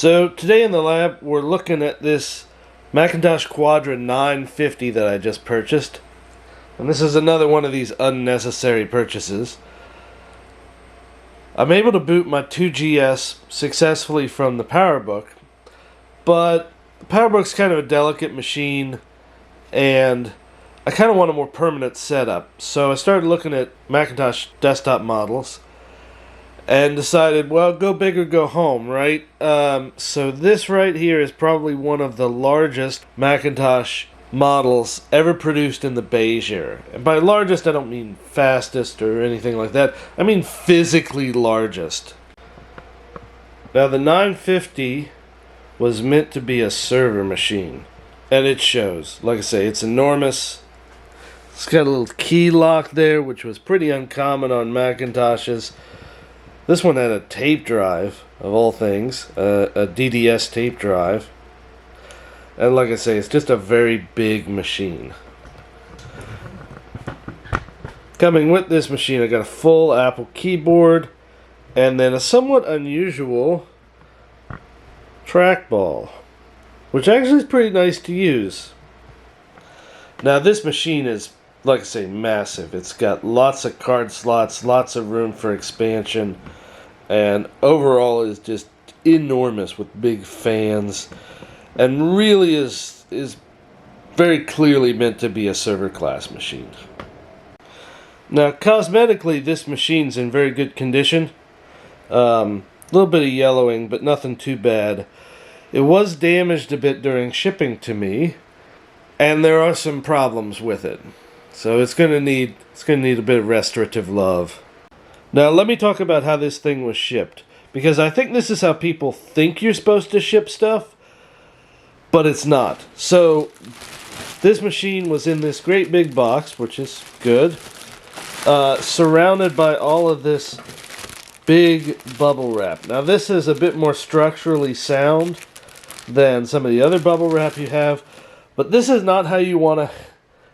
So today in the lab we're looking at this Macintosh Quadra 950 that I just purchased. And this is another one of these unnecessary purchases. I'm able to boot my 2GS successfully from the PowerBook, but the PowerBook's kind of a delicate machine and I kind of want a more permanent setup. So I started looking at Macintosh desktop models and decided, well, go big or go home, right? So this right here is probably one of the largest Macintosh models ever produced in the beige era. And by largest, I don't mean fastest or anything like that. I mean physically largest. Now, the 950 was meant to be a server machine, and it shows. Like I say, it's enormous. It's got a little key lock there, which was pretty uncommon on Macintoshes. This one had a tape drive, of all things, a DDS tape drive. And like I say, it's just a very big machine. Coming with this machine, I got a full Apple keyboard, and then a somewhat unusual trackball, which actually is pretty nice to use. Now this machine is, like I say, massive. It's got lots of card slots, lots of room for expansion, and overall is just enormous with big fans, and really is very clearly meant to be a server class machine. Now cosmetically, this machine's in very good condition. A little bit of yellowing, but nothing too bad. It was damaged a bit during shipping to me, and there are some problems with it. So it's gonna need a bit of restorative love. Now let me talk about how this thing was shipped, because I think this is how people think you're supposed to ship stuff, but it's not. So this machine was in this great big box, which is good, surrounded by all of this big bubble wrap. Now this is a bit more structurally sound than some of the other bubble wrap you have, but this is not how you want to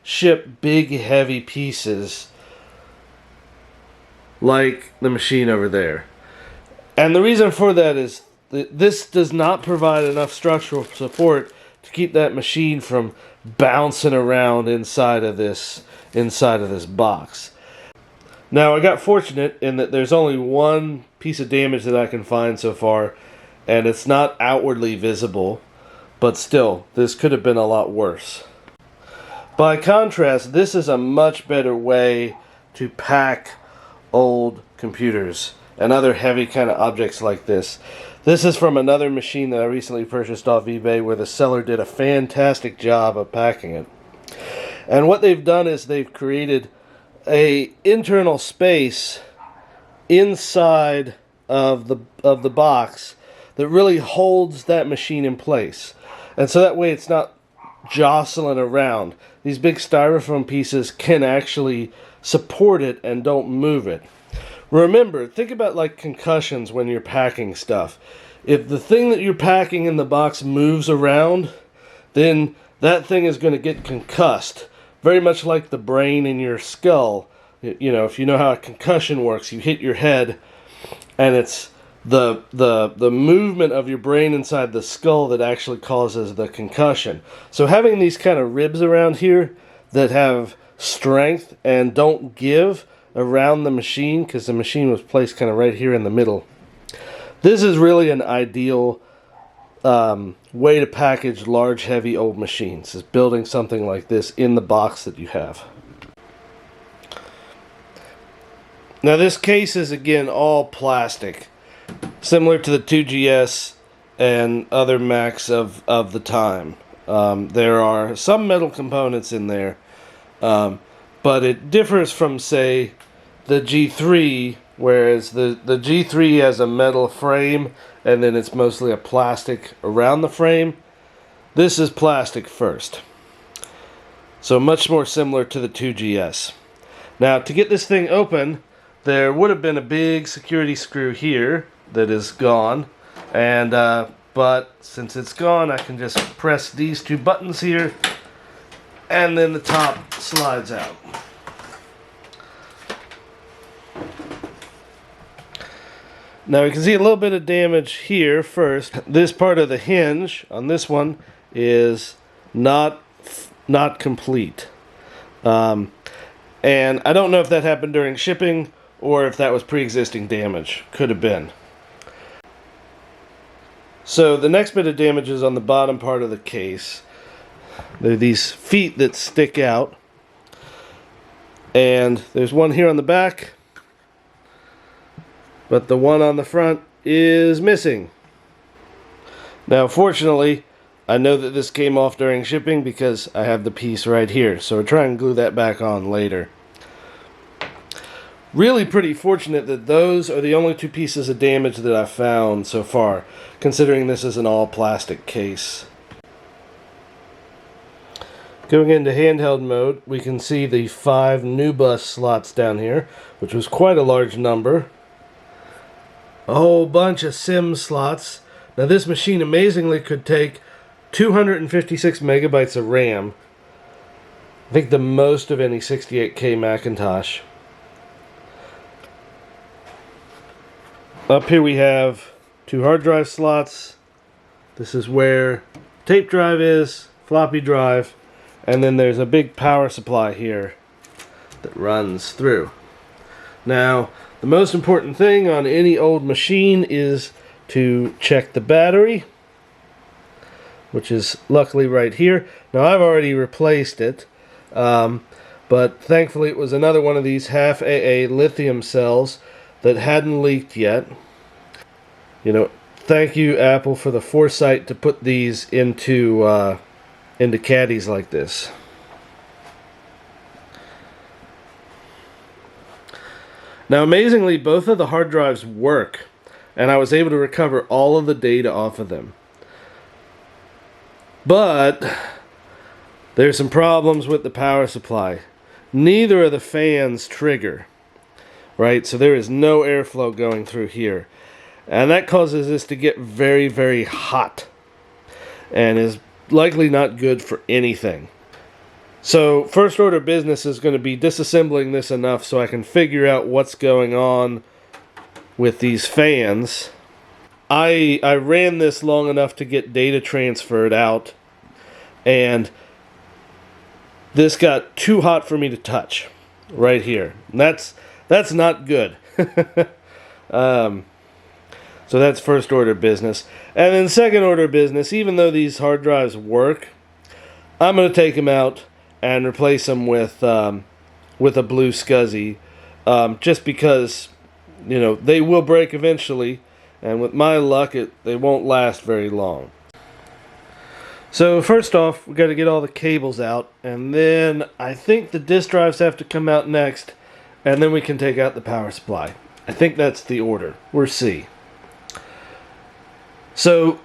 ship big heavy pieces like the machine over there. And the reason for that is this does not provide enough structural support to keep that machine from bouncing around inside of this box. Now I got fortunate in that there's only one piece of damage that I can find so far, and it's not outwardly visible, but still, this could have been a lot worse. By contrast, this is a much better way to pack old computers and other heavy kind of objects like this. This is from another machine that I recently purchased off eBay, where the seller did a fantastic job of packing it. And what they've done is they've created a internal space inside of the box that really holds that machine in place. And so that way it's not jostling around. These big styrofoam pieces can actually support it and don't move it. Remember, think about like concussions when you're packing stuff. If the thing that you're packing in the box moves around, then that thing is going to get concussed. Very much like the brain in your skull. You know, if you know how a concussion works, you hit your head and it's the movement of your brain inside the skull that actually causes the concussion. So having these kind of ribs around here that have strength and don't give around the machine, because the machine was placed kind of right here in the middle, this is really an ideal way to package large, heavy, old machines, is building something like this in the box that you have. Now this case is again all plastic, similar to the 2GS and other Macs of the time. There are some metal components in there, but it differs from, say, the G3, whereas the G3 has a metal frame and then it's mostly a plastic around the frame. This is plastic first. So much more similar to the 2GS. Now to get this thing open, there would have been a big security screw here that is gone, and but since it's gone, I can just press these two buttons here and then the top slides out. Now we can see a little bit of damage here first. This part of the hinge on this one is not complete. And I don't know if that happened during shipping or if that was pre-existing damage. Could have been. So the next bit of damage is on the bottom part of the case. There are these feet that stick out. And there's one here on the back, but the one on the front is missing. Now fortunately, I know that this came off during shipping because I have the piece right here, so we'll try and glue that back on later. Really pretty fortunate that those are the only two pieces of damage that I've found so far, considering this is an all plastic case. Going into handheld mode, we can see the 5 new bus slots down here, which was quite a large number. A whole bunch of SIM slots. Now this machine amazingly could take 256 megabytes of RAM. I think the most of any 68K Macintosh. Up here we have 2 hard drive slots. This is where tape drive is, floppy drive. And then there's a big power supply here that runs through. Now, the most important thing on any old machine is to check the battery, which is luckily right here. Now, I've already replaced it, but thankfully it was another one of these half AA lithium cells that hadn't leaked yet. You know, thank you, Apple, for the foresight to put these into caddies like this. Now amazingly, both of the hard drives work, and I was able to recover all of the data off of them. But there's some problems with the power supply. Neither of the fans trigger, right? So there is no airflow going through here, and that causes this to get very, very hot and is likely not good for anything. So first order business is going to be disassembling this enough so I can figure out what's going on with these fans. I ran this long enough to get data transferred out, and this got too hot for me to touch right here. And that's not good. So that's first order business. And then second order business, even though these hard drives work, I'm going to take them out and replace them with a blue SCSI, just because, you know, they will break eventually, and with my luck, they won't last very long. So first off, we got to get all the cables out, and then I think the disk drives have to come out next, and then we can take out the power supply. I think that's the order. We'll see. So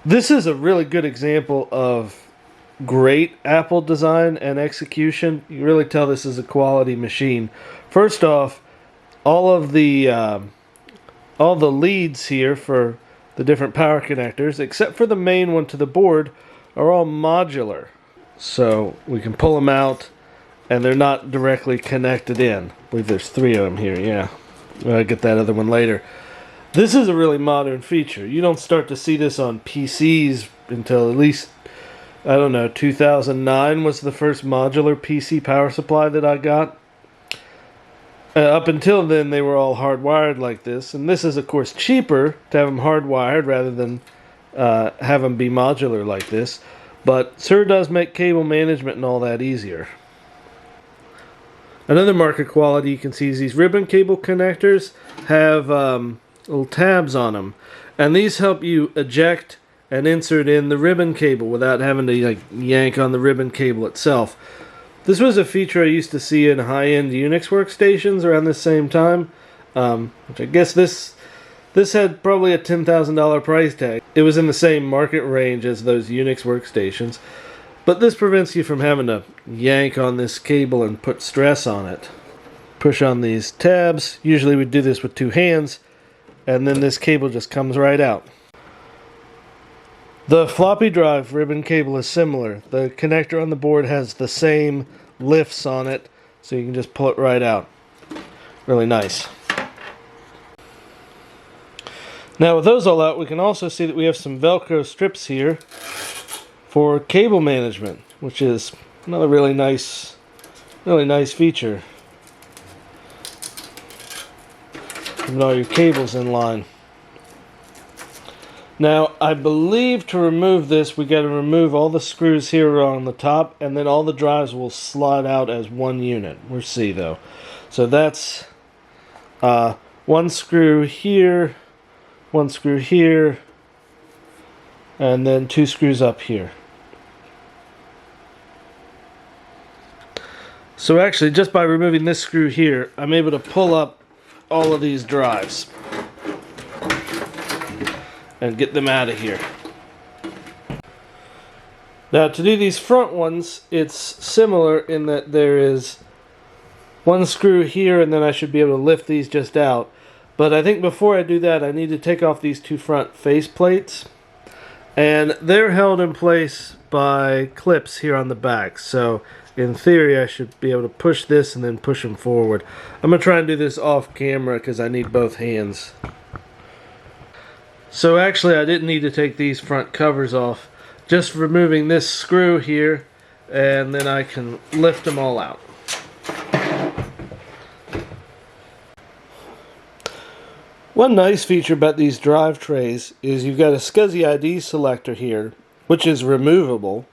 this is a really good example of great Apple design and execution. You really tell this is a quality machine. First off, all the leads here for the different power connectors, except for the main one to the board, are all modular. So we can pull them out and they're not directly connected in. I believe there's 3 of them here, yeah. I'll get that other one later. This is a really modern feature. You don't start to see this on PCs until at least, I don't know, 2009 was the first modular PC power supply that I got. Up until then, they were all hardwired like this. And this is, of course, cheaper to have them hardwired rather than have them be modular like this. But sure does make cable management and all that easier. Another mark of quality you can see is these ribbon cable connectors have little tabs on them, and these help you eject and insert in the ribbon cable without having to yank on the ribbon cable itself. This was a feature I used to see in high-end Unix workstations around the same time, which I guess this had probably a $10,000 price tag. It was in the same market range as those Unix workstations, but this prevents you from having to yank on this cable and put stress on it. Push on these tabs. Usually we do this with 2 hands, and then this cable just comes right out. The floppy drive ribbon cable is similar. The connector on the board has the same lifts on it, so you can just pull it right out. Really nice. Now with those all out, we can also see that we have some Velcro strips here for cable management, which is another really nice feature. Keeping all your cables in line. Now, I believe to remove this, we got to remove all the screws here on the top, and then all the drives will slide out as one unit. We'll see though. So that's one screw here, one screw here, and then two screws up here. So actually, just by removing this screw here, I'm able to pull up all of these drives and get them out of here. Now to do these front ones, it's similar in that there is one screw here, and then I should be able to lift these just out. But I think before I do that, I need to take off these two front face plates, and they're held in place by clips here on the back. So in theory, I should be able to push this and then push them forward. I'm going to try and do this off camera because I need both hands. So actually, I didn't need to take these front covers off. Just removing this screw here, and then I can lift them all out. One nice feature about these drive trays is you've got a SCSI ID selector here, which is removable,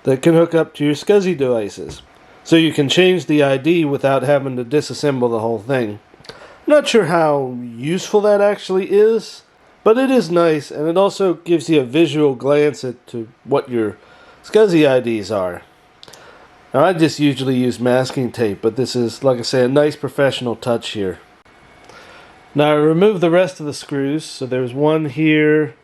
that can hook up to your SCSI devices. So you can change the ID without having to disassemble the whole thing. I'm not sure how useful that actually is, but it is nice, and it also gives you a visual glance at to what your SCSI IDs are. Now, I just usually use masking tape, but this is, like I say, a nice professional touch here. Now I remove the rest of the screws, so there's one here,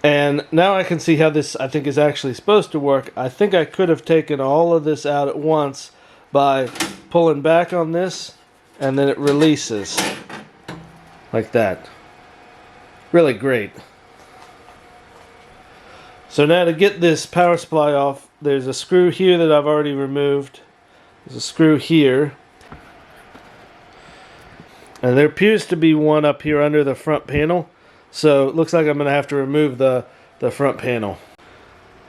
and now I can see how this, I think, is actually supposed to work. I think I could have taken all of this out at once by pulling back on this, and then it releases. Like that. Really great. So now to get this power supply off, there's a screw here that I've already removed. There's a screw here. And there appears to be one up here under the front panel. So it looks like I'm going to have to remove the front panel.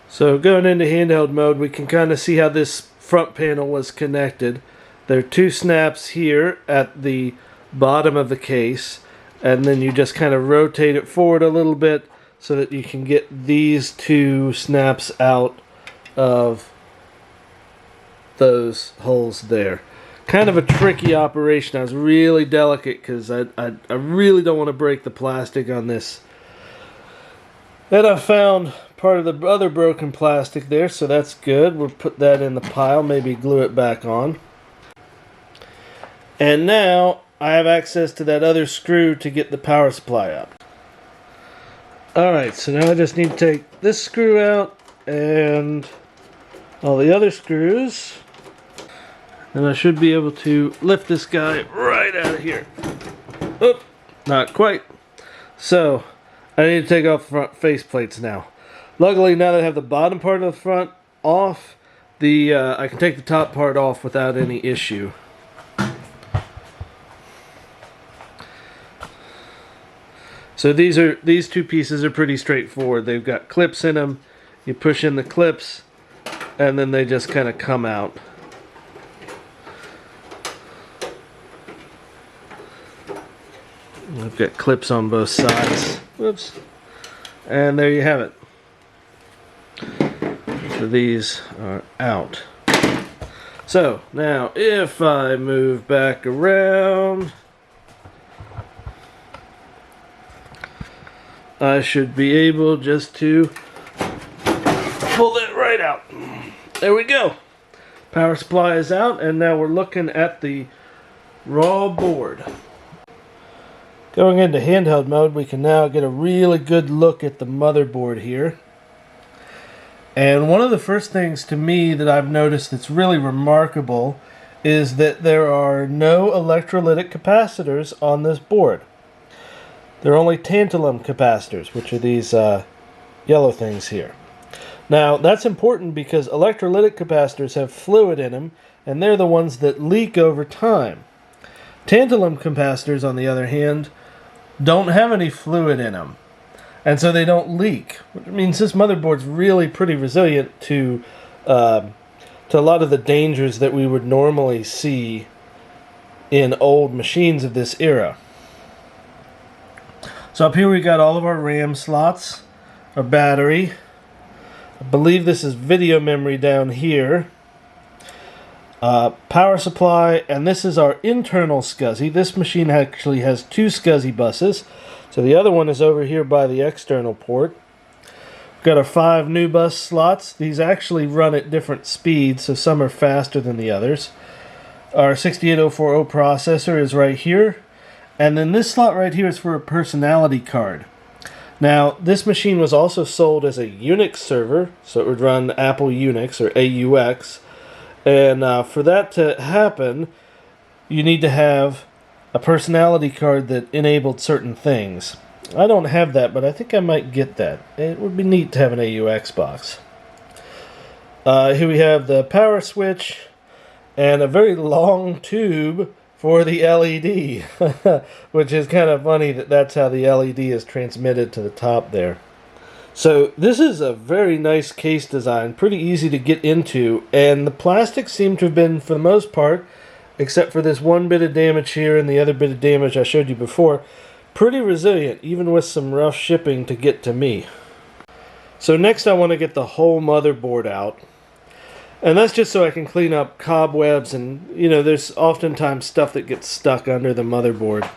So going into handheld mode, we can kind of see how this front panel was connected. There are two snaps here at the bottom of the case. And then you just kind of rotate it forward a little bit so that you can get these two snaps out of those holes there. Kind of a tricky operation. I was really delicate because I really don't want to break the plastic on this. And I found part of the other broken plastic there, so that's good. We'll put that in the pile, maybe glue it back on. And now I have access to that other screw to get the power supply up. Alright, so now I just need to take this screw out and all the other screws. And I should be able to lift this guy right out of here. Oop, not quite. So, I need to take off the front face plates now. Luckily, now that I have the bottom part of the front off, I can take the top part off without any issue. So these two pieces are pretty straightforward. They've got clips in them. You push in the clips, and then they just kind of come out. I've got clips on both sides. Whoops. And there you have it. So these are out. So now if I move back around, I should be able just to pull that right out. There we go. Power supply is out, and now we're looking at the raw board. Going into handheld mode, we can now get a really good look at the motherboard here. And one of the first things to me that I've noticed that's really remarkable is that there are no electrolytic capacitors on this board. There are only tantalum capacitors, which are these yellow things here. Now, that's important because electrolytic capacitors have fluid in them, and they're the ones that leak over time. Tantalum capacitors, on the other hand, don't have any fluid in them, and so they don't leak, which means this motherboard's really pretty resilient to a lot of the dangers that we would normally see in old machines of this era. So up here we got all of our RAM slots, our battery. I believe this is video memory down here. Power supply, and this is our internal SCSI. This machine actually has two SCSI buses, so the other one is over here by the external port. We've got our 5 new bus slots. These actually run at different speeds, so some are faster than the others. Our 68040 processor is right here, and then this slot right here is for a personality card. Now, this machine was also sold as a Unix server, so it would run Apple Unix or AUX. And for that to happen, you need to have a personality card that enabled certain things. I don't have that, but I think I might get that. It would be neat to have an AUX box. Here we have the power switch and a very long tube for the LED, which is kind of funny that that's how the LED is transmitted to the top there. So this is a very nice case design, pretty easy to get into, and the plastics seem to have been, for the most part, except for this one bit of damage here and the other bit of damage I showed you before, pretty resilient, even with some rough shipping to get to me. So next I want to get the whole motherboard out, and that's just so I can clean up cobwebs, and there's oftentimes stuff that gets stuck under the motherboard.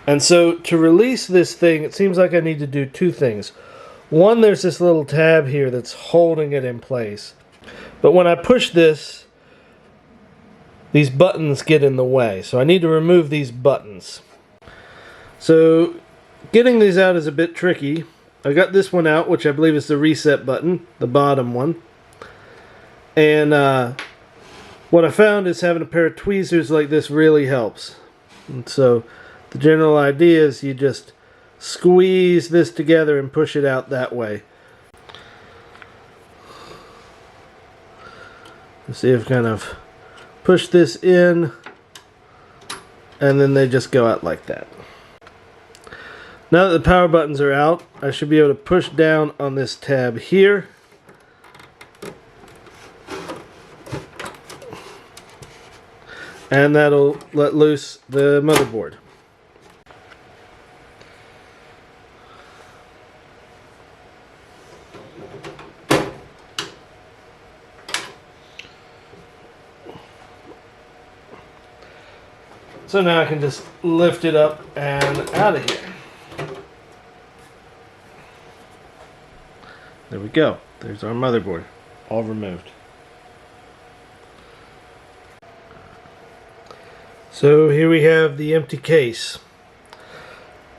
And so to release this thing, it seems like I need to do two things. One, there's this little tab here that's holding it in place. But when I push this, these buttons get in the way. So I need to remove these buttons. So getting these out is a bit tricky. I got this one out, which I believe is the reset button, the bottom one. And what I found is having a pair of tweezers like this really helps. And so the general idea is you just squeeze this together and push it out that way. You see, I've kind of pushed this in, and then they just go out like that. Now that the power buttons are out, I should be able to push down on this tab here. And that'll let loose the motherboard. So now I can just lift it up and out of here. There we go. There's our motherboard, all removed. So here we have the empty case.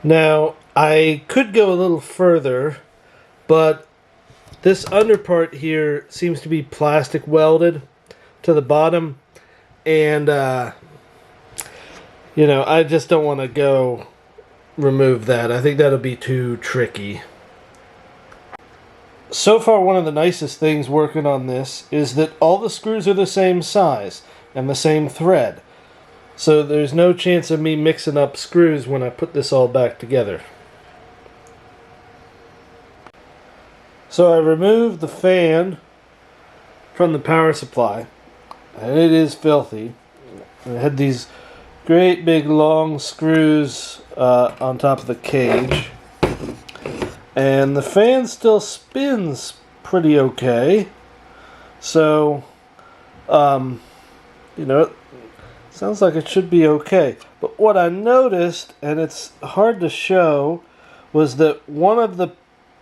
Now, I could go a little further, but this underpart here seems to be plastic welded to the bottom, and I just don't want to go remove that. I think that'll be too tricky. So far, one of the nicest things working on this is that all the screws are the same size and the same thread. So there's no chance of me mixing up screws when I put this all back together. So I removed the fan from the power supply, and it is filthy. It had these great big long screws on top of the cage, and the fan still spins pretty okay. So it sounds like it should be okay. But what I noticed, and it's hard to show, was that one of the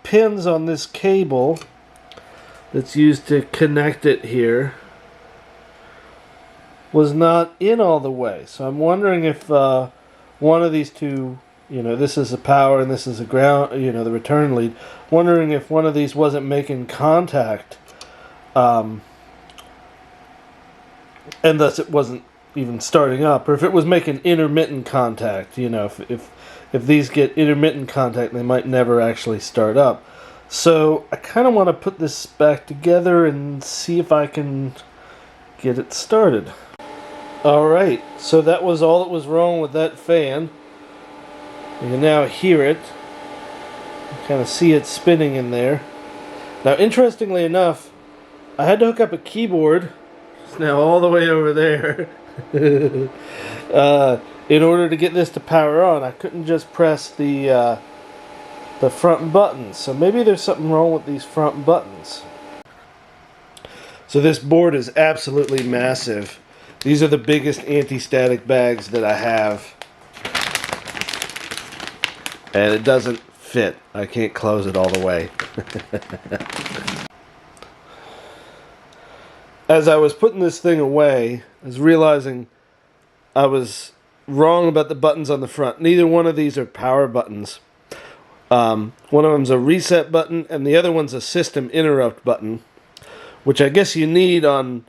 pins on this cable that's used to connect it here was not in all the way. So I'm wondering if one of these two, this is a power and this is a ground, the return lead, wondering if one of these wasn't making contact, and thus it wasn't even starting up, or if it was making intermittent contact. If these get intermittent contact, they might never actually start up. So I kind of want to put this back together and see if I can get it started. Alright, so that was all that was wrong with that fan. You can now hear it. You kind of see it spinning in there. Now, interestingly enough, I had to hook up a keyboard. It's now all the way over there. In order to get this to power on. I couldn't just press the front buttons. So maybe there's something wrong with these front buttons. So this board is absolutely massive. These are the biggest anti-static bags that I have. And it doesn't fit. I can't close it all the way. As I was putting this thing away, I was realizing I was wrong about the buttons on the front. Neither one of these are power buttons. One of them's a reset button, and the other one's a system interrupt button, which I guess you need on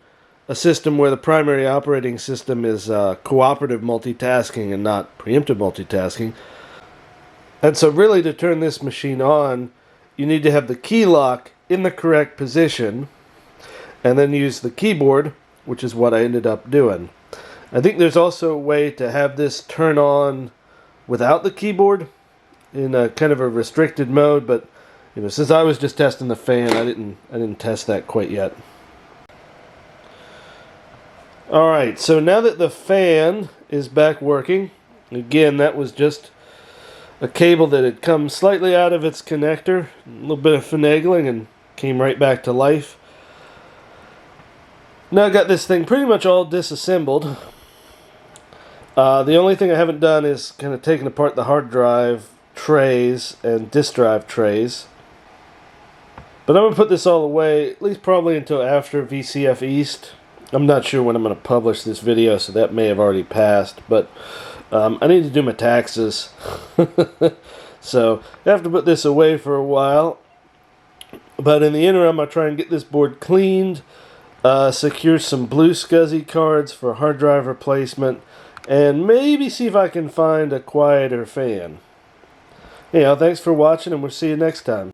a system where the primary operating system is cooperative multitasking and not preemptive multitasking. And so really to turn this machine on, you need to have the key lock in the correct position and then use the keyboard, which is what I ended up doing. I think there's also a way to have this turn on without the keyboard in a kind of a restricted mode, but since I was just testing the fan, I didn't test that quite yet. Alright, so now that the fan is back working, again, that was just a cable that had come slightly out of its connector, a little bit of finagling, and came right back to life. Now I got this thing pretty much all disassembled. The only thing I haven't done is kind of taken apart the hard drive trays and disk drive trays. But I'm going to put this all away, at least probably until after VCF East. I'm not sure when I'm going to publish this video, so that may have already passed. But I need to do my taxes. So I have to put this away for a while. But in the interim, I'll try and get this board cleaned, secure some blue SCSI cards for hard drive replacement, and maybe see if I can find a quieter fan. Anyhow, thanks for watching, and we'll see you next time.